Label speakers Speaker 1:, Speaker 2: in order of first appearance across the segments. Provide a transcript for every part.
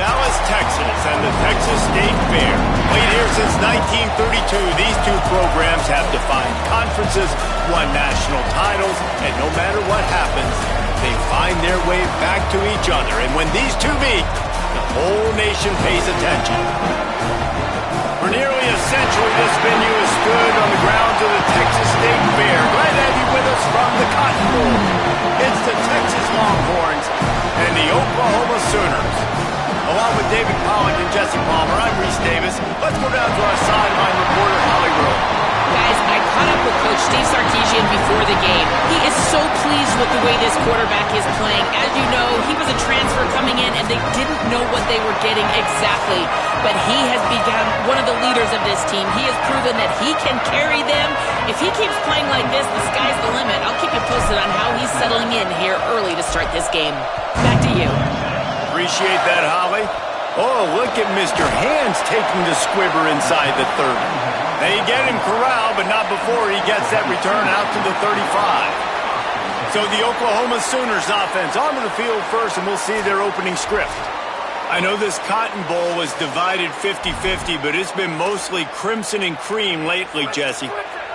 Speaker 1: Dallas, Texas, and the Texas State Fair. Played here since 1932, these two programs have defined conferences, won national titles, and no matter what happens, they find their way back to each other. And when these two meet, the whole nation pays attention. For nearly a century, this venue has stood on the grounds of the Texas State Fair. Glad to have you with us from the Cotton Bowl. It's the Texas Longhorns and the Oklahoma Sooners. Along with David Pollock and Jesse Palmer, I'm Reese Davis. Let's go down to our sideline reporter, Holly Rowe.
Speaker 2: Guys, I caught up with Coach Steve Sarkisian before the game. He is so pleased with the way this quarterback is playing. As you know, he was a transfer coming in, and they didn't know what they were getting exactly. But he has become one of the leaders of this team. He has proven that he can carry them. If he keeps playing like this, the sky's the limit. I'll keep you posted on how he's settling in here early to start this game. Back to you.
Speaker 1: Appreciate that, Holly. Oh, look at Mr. Hands taking the squibber inside the 30. They get him corralled, but not before he gets that return out to the 35. So the Oklahoma Sooners offense onto the field first, and we'll see their opening script. I know this Cotton Bowl was divided 50-50, but it's been mostly crimson and cream lately, Jesse.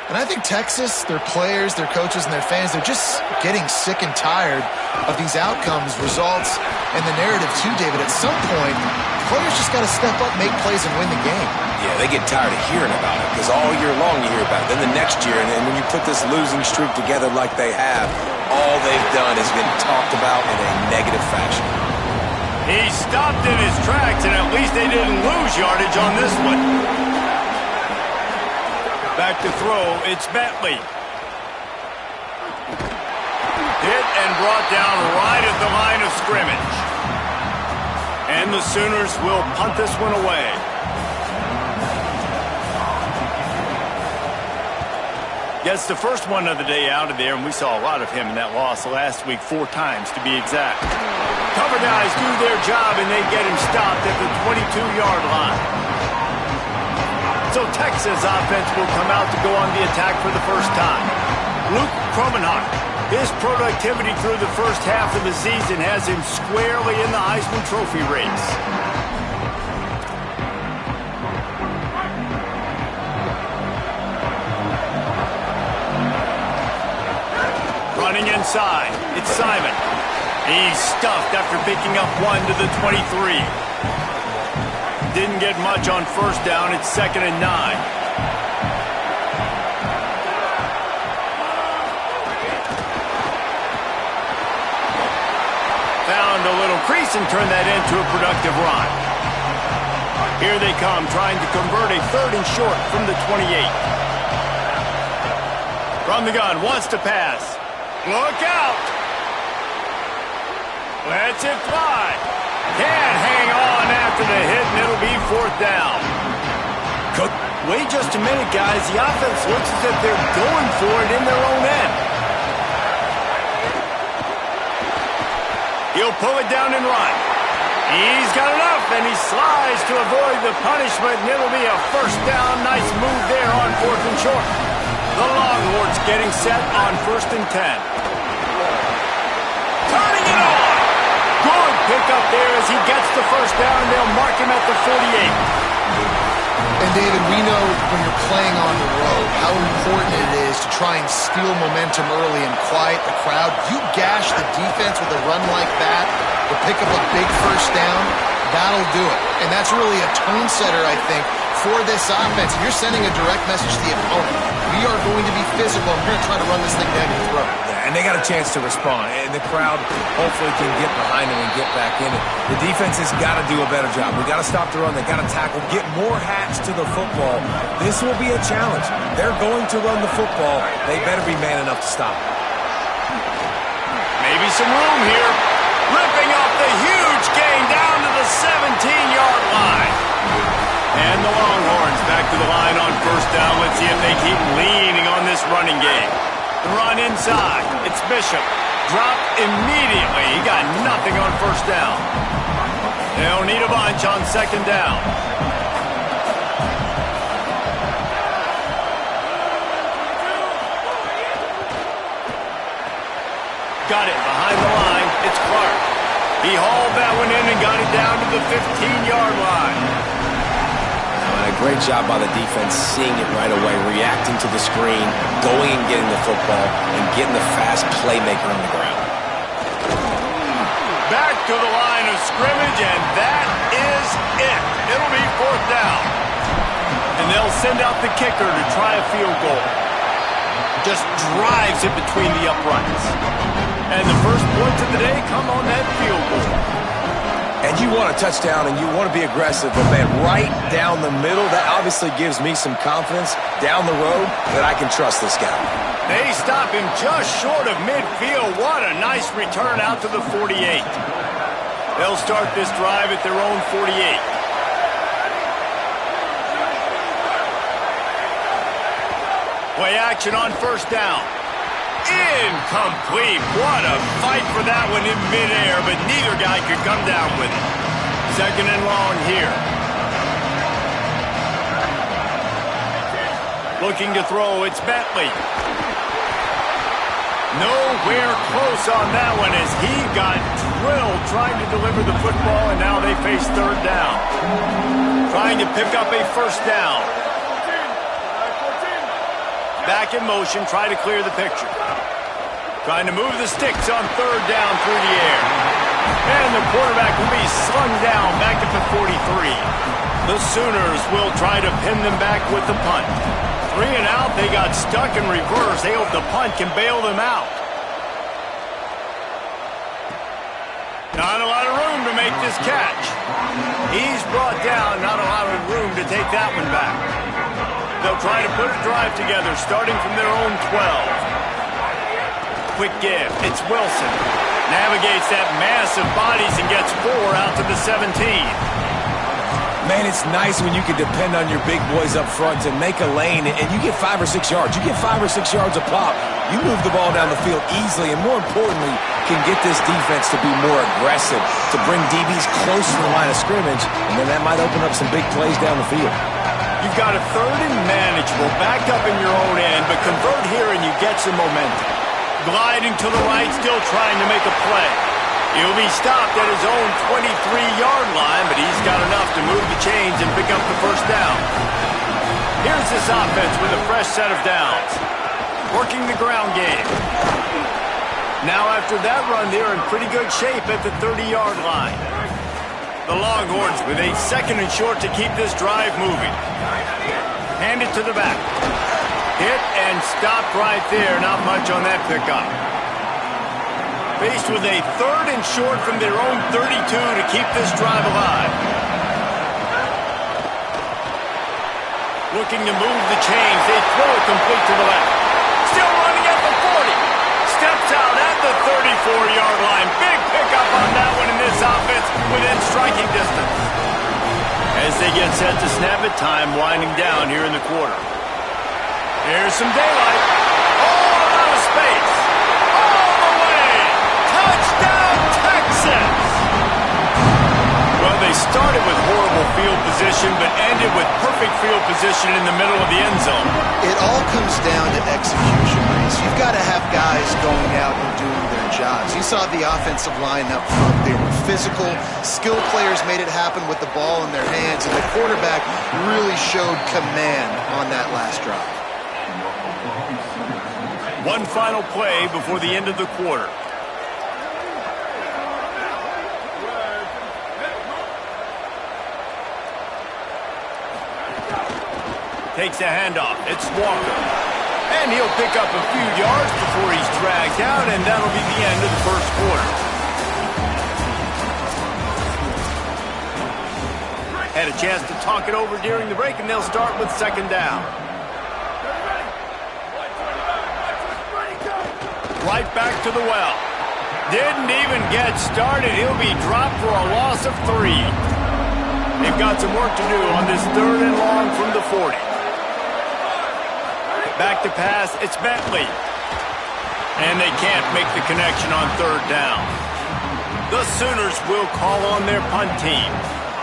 Speaker 3: And I think Texas, their players, their coaches, and their fans, they're just getting sick and tired of these outcomes, results, and the narrative too, David. At some point, players just got to step up, make plays, and win the game.
Speaker 4: Yeah, they get tired of hearing about it because all year long you hear about it. Then the next year, and when you put this losing streak together like they have, all they've done has been talked about in a negative fashion.
Speaker 1: He stopped in his tracks, and at least they didn't lose yardage on this one. Back to throw, it's Bentley. Hit and brought down right at the line of scrimmage. And the Sooners will punt this one away. Gets the first one of the day out of there, and we saw a lot of him in that loss last week, 4 times to be exact. Cover guys do their job, and they get him stopped at the 22-yard line. So Texas offense will come out to go on the attack for the first time. Luke Kromenhoek, his productivity through the first half of the season has him squarely in the Heisman Trophy race. Running inside, it's Simon. He's stuffed after picking up 1 to the 23. Didn't get much on first down. It's 2nd and 9. Found a little crease and turned that into a productive run. Here they come, trying to convert a 3rd and short from the 28. From the gun, wants to pass. Look out! Lets it fly. Can't hang on after the hit, and it'll be 4th down. Wait just a minute, guys. The offense looks as if they're going for it in their own end. He'll pull it down and run. He's got enough, and he slides to avoid the punishment, and it'll be a 1st down. Nice move there on 4th and short. The Longhorns getting set on 1st and 10. Turning it on. Good pick up there as he gets the 1st down. They'll mark him at the 48.
Speaker 3: And David, we know when you're playing on the road how important it is to try and steal momentum early and quiet the crowd. You gash the defense with a run like that to pick up a big 1st down, that'll do it. And that's really a tone setter, I think, for this offense. You're sending a direct message to the opponent. We are going to be physical, and we're going to try to run this thing down your throat.
Speaker 4: And they got a chance to respond, and the crowd hopefully can get behind them and get back in it. The defense has got to do a better job. We got to stop the run. They got to tackle, get more hats to the football. This will be a challenge. They're going to run the football. They better be man enough to stop.
Speaker 1: Maybe some room here. Ripping off the huge gain down to the 17-yard line. And the Longhorns back to the line on 1st down. Let's see if they keep leaning on this running game. Run inside. It's Bishop. Drop immediately. He got nothing on 1st down. They'll need a bunch on 2nd down. Got it behind the line. It's Clark. He hauled that one in and got it down to the 15-yard line.
Speaker 4: A great job by the defense, seeing it right away, reacting to the screen, going and getting the football, and getting the fast playmaker on the ground.
Speaker 1: Back to the line of scrimmage, and that is it. It'll be 4th down. And they'll send out the kicker to try a field goal. Just drives it between the uprights. And the first points of the day come on that field goal.
Speaker 4: And you want a touchdown, and you want to be aggressive, but, man, right down the middle, that obviously gives me some confidence down the road that I can trust this guy.
Speaker 1: They stop him just short of midfield. What a nice return out to the 48. They'll start this drive at their own 48. Play action on 1st down. Incomplete. What a fight for that one in midair, but neither guy could come down with it. 2nd and long here. Looking to throw, it's Bentley. Nowhere close on that one as he got drilled trying to deliver the football, and now they face 3rd down. Trying to pick up a 1st down. Back in motion, try to clear the picture. Trying to move the sticks on 3rd down through the air. And the quarterback will be slung down back at the 43. The Sooners will try to pin them back with the punt. 3 and out, they got stuck in reverse. They hope the punt can bail them out. Not a lot of room to make this catch. He's brought down, not a lot of room to take that one back. They'll try to put a drive together, starting from their own 12. Quick give. It's Wilson. Navigates that mass of bodies and gets 4 out to the 17.
Speaker 4: Man, it's nice when you can depend on your big boys up front to make a lane, and you get 5 or 6 yards. You get 5 or 6 yards a pop. You move the ball down the field easily, and more importantly, can get this defense to be more aggressive, to bring DBs closer to the line of scrimmage, and then that might open up some big plays down the field.
Speaker 1: You've got a 3rd and manageable, backed up in your own end, but convert here and you get some momentum. Gliding to the right, still trying to make a play. He'll be stopped at his own 23-yard line, but he's got enough to move the chains and pick up the 1st down. Here's this offense with a fresh set of downs. Working the ground game. Now after that run, they're in pretty good shape at the 30-yard line. The Longhorns with a 2nd and short to keep this drive moving. Hand it to the back. Hit and stopped right there. Not much on that pickup. Faced with a 3rd and short from their own 32 to keep this drive alive. Looking to move the chains. They throw it complete to the left. Still running at the 40. Steps out at the 34-yard line. Big pickup on that one in this offense within striking distance. As they get set to snap it, time winding down here in the quarter. Here's some daylight. All out of space. All the way. Touchdown, Texas! Well, they started with horrible field position, but ended with perfect field position in the middle of the end zone.
Speaker 3: It all comes down to execution, Reese. You've got to have guys going out and doing their jobs. You saw the offensive line up front. They were physical. Skilled players made it happen with the ball in their hands, and the quarterback really showed command on that last drive.
Speaker 1: One final play before the end of the quarter. Takes a handoff. It's Walker. And he'll pick up a few yards before he's dragged out, and that'll be the end of the first quarter. Had a chance to talk it over during the break, and they'll start with 2nd down. Right back to the well. Didn't even get started. He'll be dropped for a loss of 3. They've got some work to do on this 3rd and long from the 40. Back to pass, it's Bentley. And they can't make the connection on 3rd down. The Sooners will call on their punt team.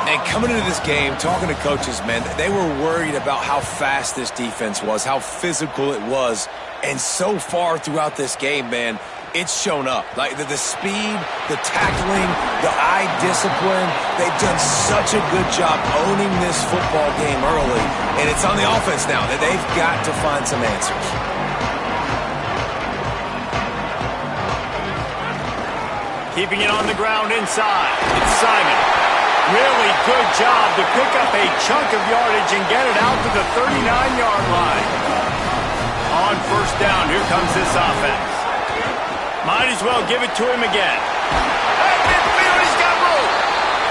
Speaker 4: And coming into this game, talking to coaches, man, they were worried about how fast this defense was, how physical it was. And so far throughout this game, man, it's shown up. Like the speed, the tackling, the eye discipline. They've done such a good job owning this football game early, and it's on the offense now that they've got to find some answers.
Speaker 1: Keeping it on the ground inside. It's Simon. Really good job to pick up a chunk of yardage and get it out to the 39-yard line. On first down, here comes this offense. Might as well give it to him again. Hey, midfield, he's got room.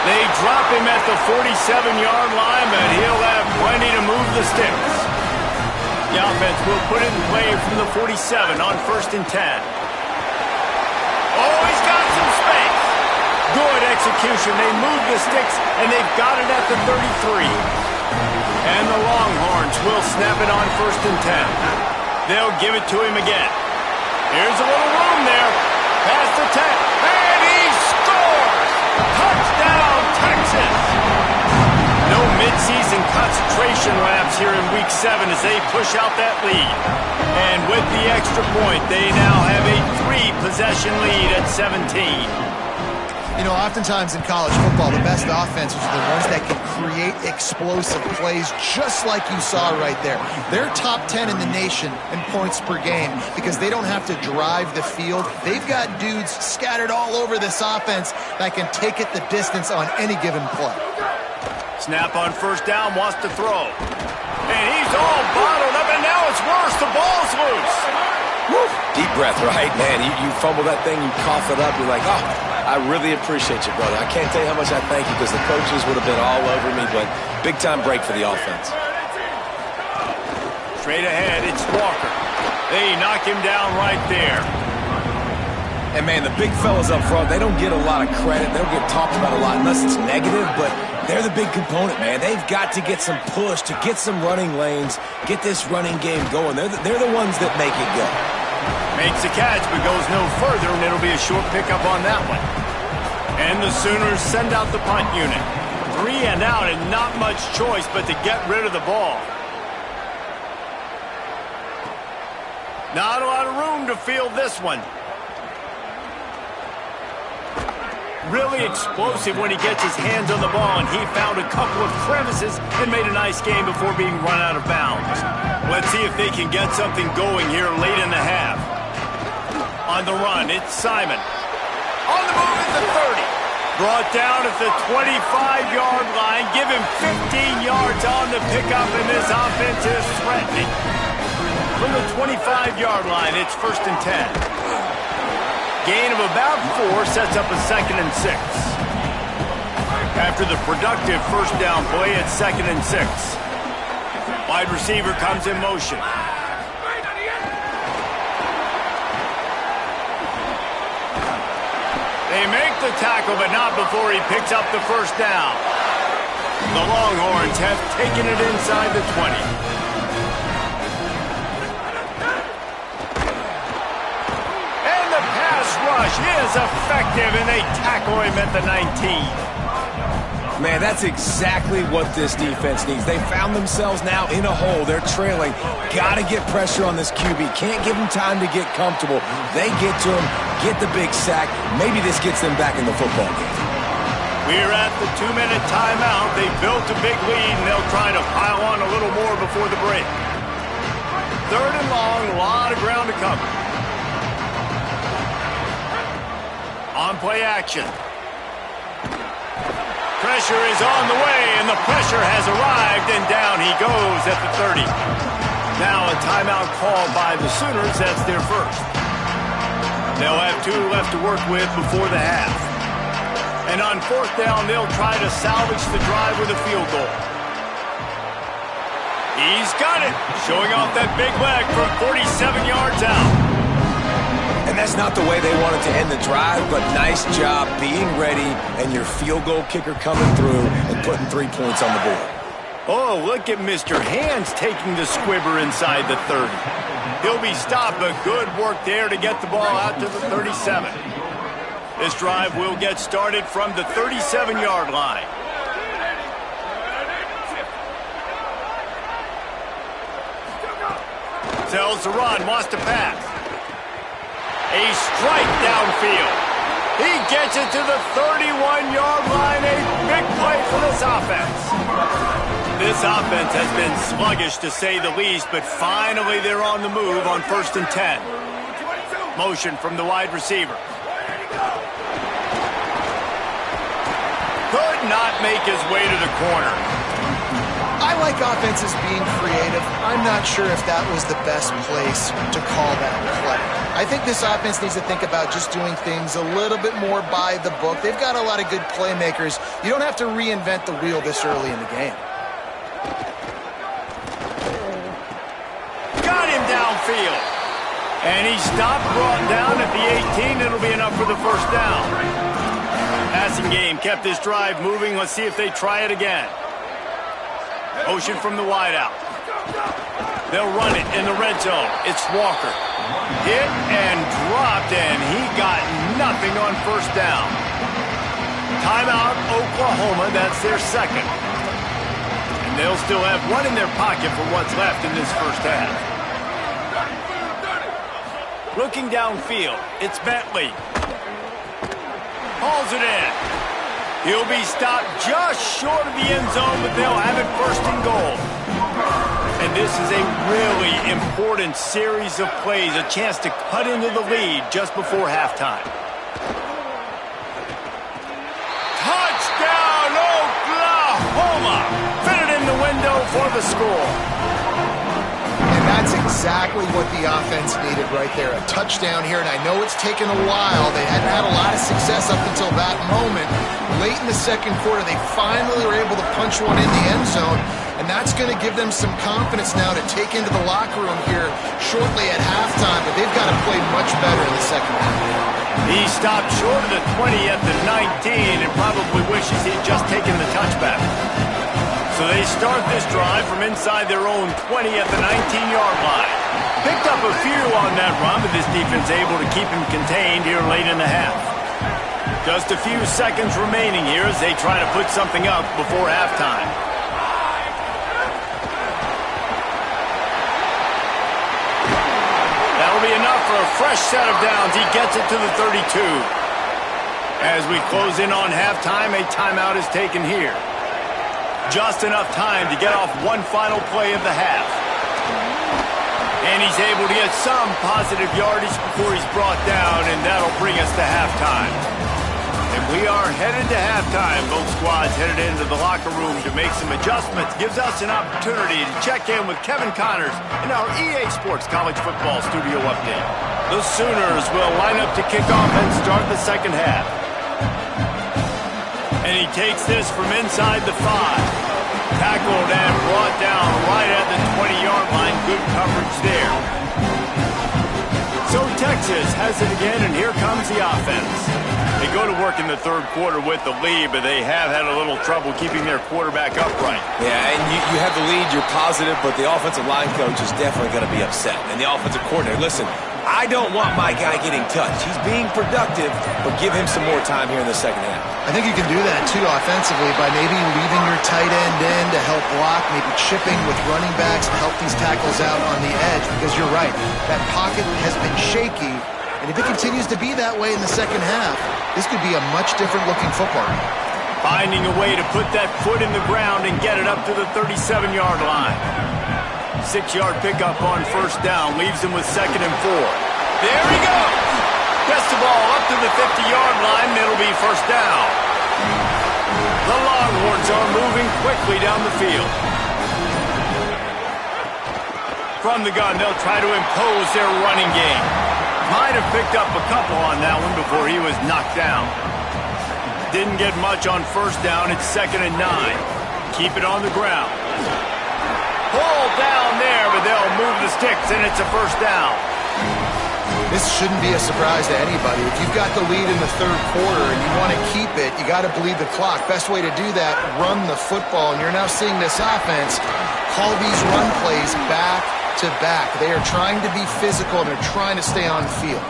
Speaker 1: They drop him at the 47-yard line, but he'll have plenty to move the sticks. The offense will put it in play from the 47 on first and 10. Oh, he's got some space. Good execution. They move the sticks, and they've got it at the 33. And the Longhorns will snap it on first and 10. They'll give it to him again. Here's a little room there. Past the 10. And he scores! Touchdown, Texas! No midseason concentration laps here in Week 7 as they push out that lead. And with the extra point, they now have a 3-possession lead at 17.
Speaker 3: You know, oftentimes in college football, the best offenses are the ones that can create explosive plays just like you saw right there. They're top 10 in the nation in points per game because they don't have to drive the field. They've got dudes scattered all over this offense that can take it the distance on any given play.
Speaker 1: Snap on first down, wants to throw. And he's all bottled up, and now it's worse. The ball's loose.
Speaker 4: Woo. Deep breath, right? Man, you fumble that thing, you cough it up, you're like, oh, I really appreciate you, brother. I can't tell you how much I thank you because the coaches would have been all over me, but big-time break for the offense.
Speaker 1: Straight ahead, it's Walker. They knock him down right there.
Speaker 4: And, man, the big fellas up front, they don't get a lot of credit. They don't get talked about a lot unless it's negative, but they're the big component, man. They've got to get some push, to get some running lanes, get this running game going. They're the ones that make it go.
Speaker 1: Makes a catch, but goes no further, and it'll be a short pickup on that one. And the Sooners send out the punt unit. 3 and out, and not much choice but to get rid of the ball. Not a lot of room to field this one. Really explosive when he gets his hands on the ball, and he found a couple of crevices and made a nice game before being run out of bounds. Let's see if they can get something going here late in the half. On the run, it's Simon. On the move at the 30. Brought down at the 25-yard line. Give him 15 yards on the pickup, and this offense is threatening. From the 25-yard line, it's first and 10. Gain of about 4 sets up a 2nd and 6. After the productive first down play, it's 2nd and 6. Wide receiver comes in motion. They make the tackle, but not before he picks up the first down. The Longhorns have taken it inside the 20. And the pass rush is effective, and they tackle him at the 19.
Speaker 4: Man, that's exactly what this defense needs. They found themselves now in a hole. They're trailing. Got to get pressure on this QB. Can't give him time to get comfortable. They get to him, get the big sack. Maybe this gets them back in the football game.
Speaker 1: We're at the 2-minute timeout. They built a big lead, and they'll try to pile on a little more before the break. 3rd and long, a lot of ground to cover. On play action. Pressure is on the way, and the pressure has arrived, and down he goes at the 30. Now a timeout called by the Sooners. That's their first. They'll have 2 left to work with before the half. And on 4th down, they'll try to salvage the drive with a field goal. He's got it, showing off that big leg from 47 yards out.
Speaker 4: And that's not the way they wanted to end the drive, but nice job being ready and your field goal kicker coming through and putting 3 points on the board.
Speaker 1: Oh, look at Mr. Hands taking the squibber inside the 30. He'll be stopped, but good work there to get the ball out to the 37. This drive will get started from the 37-yard line. Tells the run, wants to pass. A strike downfield. He gets it to the 31-yard line. A big play for this offense. This offense has been sluggish, to say the least, but finally they're on the move on 1st and 10. Motion from the wide receiver. Could not make his way to the corner.
Speaker 3: I like offenses being creative. I'm not sure if that was the best place to call that play. I think this offense needs to think about just doing things a little bit more by the book. They've got a lot of good playmakers. You don't have to reinvent the wheel this early in the game.
Speaker 1: Got him downfield. And he stopped, brought down at the 18. It'll be enough for the first down. Passing game kept this drive moving. Let's see if they try it again. Motion from the wideout. They'll run it in the red zone. It's Walker. Hit and dropped, and he got nothing on first down. Timeout, Oklahoma. That's their second. And they'll still have one in their pocket for what's left in this first half. Looking downfield, it's Bentley. Hauls it in. He'll be stopped just short of the end zone, but they'll have it 1st and goal. And this is a really important series of plays, a chance to cut into the lead just before halftime. Touchdown, Oklahoma! Fit it in the window for the score.
Speaker 3: And that's exactly what the offense needed right there. A touchdown here, and I know it's taken a while. They hadn't had a lot of success up until that moment. Late in the second quarter, they finally were able to punch one in the end zone, and that's going to give them some confidence now to take into the locker room here shortly at halftime, but they've got to play much better in the second half.
Speaker 1: He stopped short of the 20 at the 19 and probably wishes he'd just taken the touchback. So they start this drive from inside their own 20 at the 19-yard line. Picked up a few on that run, but this defense able to keep him contained here late in the half. Just a few seconds remaining here as they try to put something up before halftime. That'll be enough for a fresh set of downs. He gets it to the 32. As we close in on halftime, a timeout is taken here. Just enough time to get off one final play of the half. And he's able to get some positive yardage before he's brought down, and that'll bring us to halftime. And we are headed to halftime. Both squads headed into the locker room to make some adjustments. Gives us an opportunity to check in with Kevin Connors in our EA Sports College Football Studio Update. The Sooners will line up to kick off and start the second half. And he takes this from inside the 5. Tackled and brought down right at the 20-yard line. Good coverage there. So Texas has it again, and here comes the offense. They go to work in the third quarter with the lead, but they have had a little trouble keeping their quarterback upright.
Speaker 4: Yeah, and you have the lead, you're positive, but the offensive line coach is definitely going to be upset. And the offensive coordinator, listen, I don't want my guy getting touched. He's being productive, but give him some more time here in the second half.
Speaker 3: I think you can do that, too, offensively, by maybe leaving your tight end in to help block, maybe chipping with running backs to help these tackles out on the edge, because you're right, that pocket has been shaky, and if it continues to be that way in the second half, this could be a much different-looking football game.
Speaker 1: Finding a way to put that foot in the ground and get it up to the 37-yard line. 6-yard pickup on first down, leaves him with 2nd and 4. There he goes! Gets the ball up to the 50-yard line, and it'll be first down. The Longhorns are moving quickly down the field. From the gun, they'll try to impose their running game. Might have picked up a couple on that one before he was knocked down. Didn't get much on first down. It's 2nd and 9. Keep it on the ground. Pull down there, but they'll move the sticks, and it's a first down.
Speaker 3: This shouldn't be a surprise to anybody. If you've got the lead in the third quarter and you want to keep it, you got to bleed the clock. Best way to do that, run the football. And you're now seeing this offense call these run plays back to back. They are trying to be physical, and they're trying to stay on the field.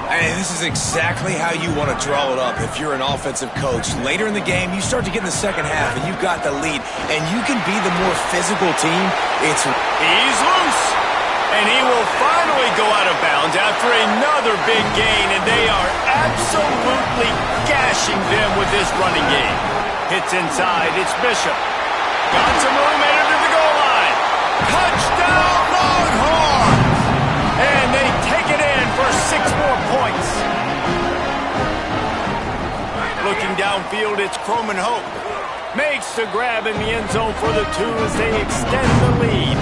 Speaker 4: And this is exactly how you want to draw it up if you're an offensive coach. Later in the game, you start to get in the second half, and you've got the lead, and you can be the more physical team. He's
Speaker 1: loose, and he will finally go out of bounds. downs after another big gain, and they are absolutely gashing them with this running game. Hits inside, it's Bishop. Got some room, headed to the goal line. Touchdown, Longhorns! And they take it in for 6 more points. Looking downfield, it's Croman Hope. Makes the grab in the end zone for the 2 as they extend the lead.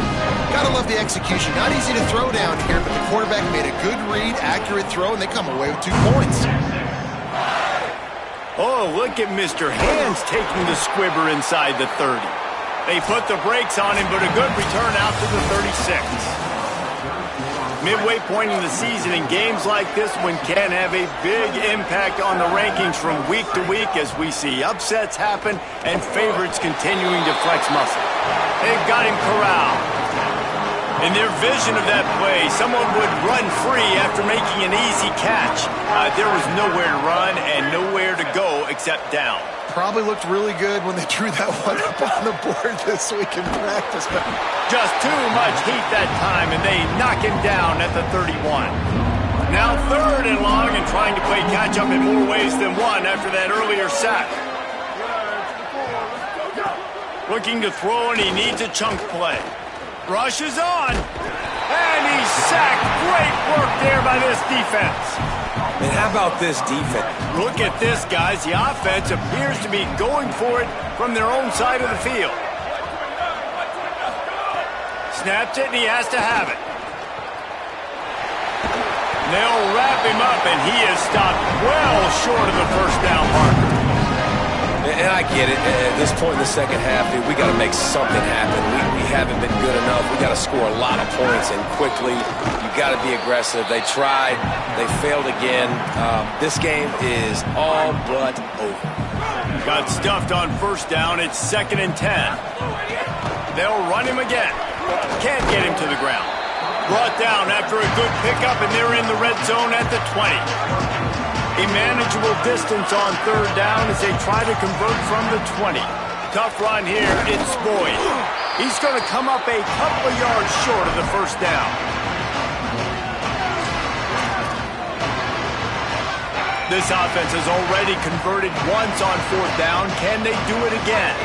Speaker 3: Gotta love the execution. Not easy to throw down here, but the quarterback made a good read, accurate throw, and they come away with 2 points.
Speaker 1: Oh, look at Mr. Hands taking the squibber inside the 30. They put the brakes on him, but a good return out to the 36. Midway point in the season, in games like this one can have a big impact on the rankings from week to week as we see upsets happen and favorites continuing to flex muscle. They've got him corralled. In their vision of that play, someone would run free after making an easy catch. There was nowhere to run and nowhere to go except down.
Speaker 3: Probably looked really good when they drew that one up on the board this week in practice.
Speaker 1: Just too much heat that time, and they knock him down at the 31. Now 3rd and long and trying to play catch-up in more ways than one after that earlier sack. Looking to throw, and he needs a chunk play. Rush is on, and he's sacked. Great work there by this defense.
Speaker 4: And how about this defense?
Speaker 1: Look at this, guys. The offense appears to be going for it from their own side of the field. Snaps it, and he has to have it. They'll wrap him up, and he is stopped well short of the first down marker.
Speaker 4: And I get it. At this point in the second half, we got to make something happen. We haven't been good enough. We got to score a lot of points, and quickly. You got to be aggressive. They tried. They failed again. This game is all but over.
Speaker 1: Got stuffed on first down. It's 2nd and 10. They'll run him again. Can't get him to the ground. Brought down after a good pickup, and they're in the red zone at the 20. A manageable distance on 3rd down as they try to convert from the 20. Tough run here. It's Boyd. He's going to come up a couple of yards short of the first down. This offense has already converted once on 4th down. Can they do it again?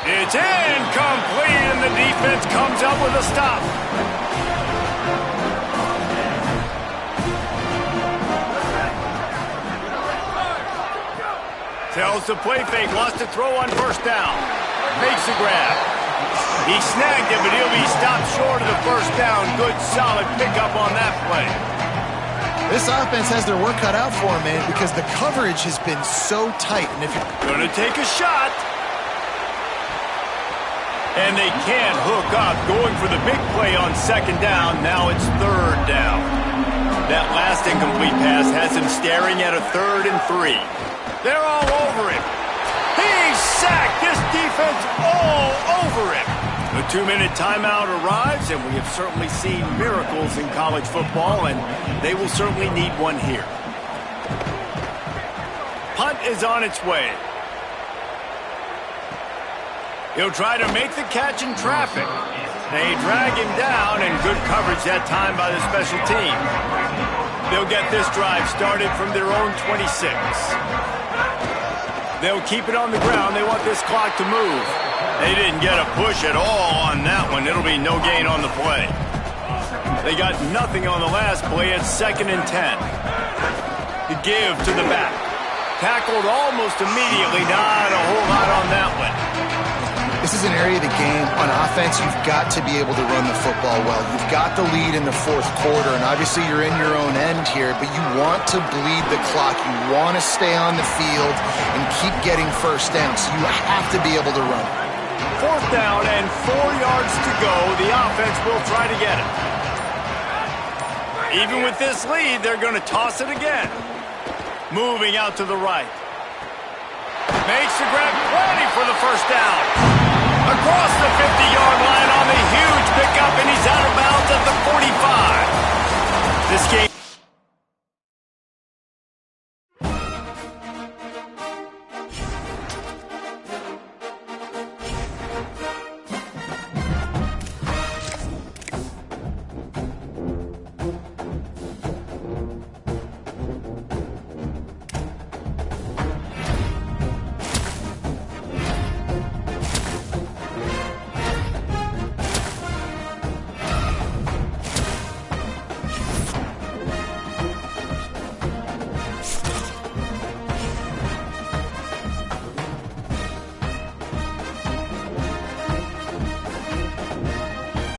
Speaker 1: It's incomplete, and the defense comes up with a stop. Tells the play fake, lost a throw on first down. Makes the grab. He snagged it, but he'll be stopped short of the first down. Good, solid pickup on that play.
Speaker 3: This offense has their work cut out for them, man, because the coverage has been so tight. And if you're
Speaker 1: gonna take a shot. And they can't hook up. Going for the big play on 2nd down. Now it's 3rd down. That last incomplete pass has him staring at a 3rd and 3. They're all over him. He's sacked. This defense all over him. The 2-minute timeout arrives, and we have certainly seen miracles in college football, and they will certainly need one here. Punt is on its way. He'll try to make the catch in traffic. They drag him down, and good coverage that time by the special team. They'll get this drive started from their own 26. They'll keep it on the ground. They want this clock to move. They didn't get a push at all on that one. It'll be no gain on the play. They got nothing on the last play. It's 2nd and 10. The give to the back. Tackled almost immediately. Not a whole lot on that one.
Speaker 3: This is an area of the game, on offense, you've got to be able to run the football well. You've got the lead in the 4th quarter, and obviously you're in your own end here, but you want to bleed the clock. You want to stay on the field and keep getting first down, so you have to be able to run.
Speaker 1: 4th down and 4 yards to go. The offense will try to get it. Even with this lead, they're going to toss it again. Moving out to the right. Makes the grab, plenty for the first down. Across the 50-yard line on the huge pickup, and he's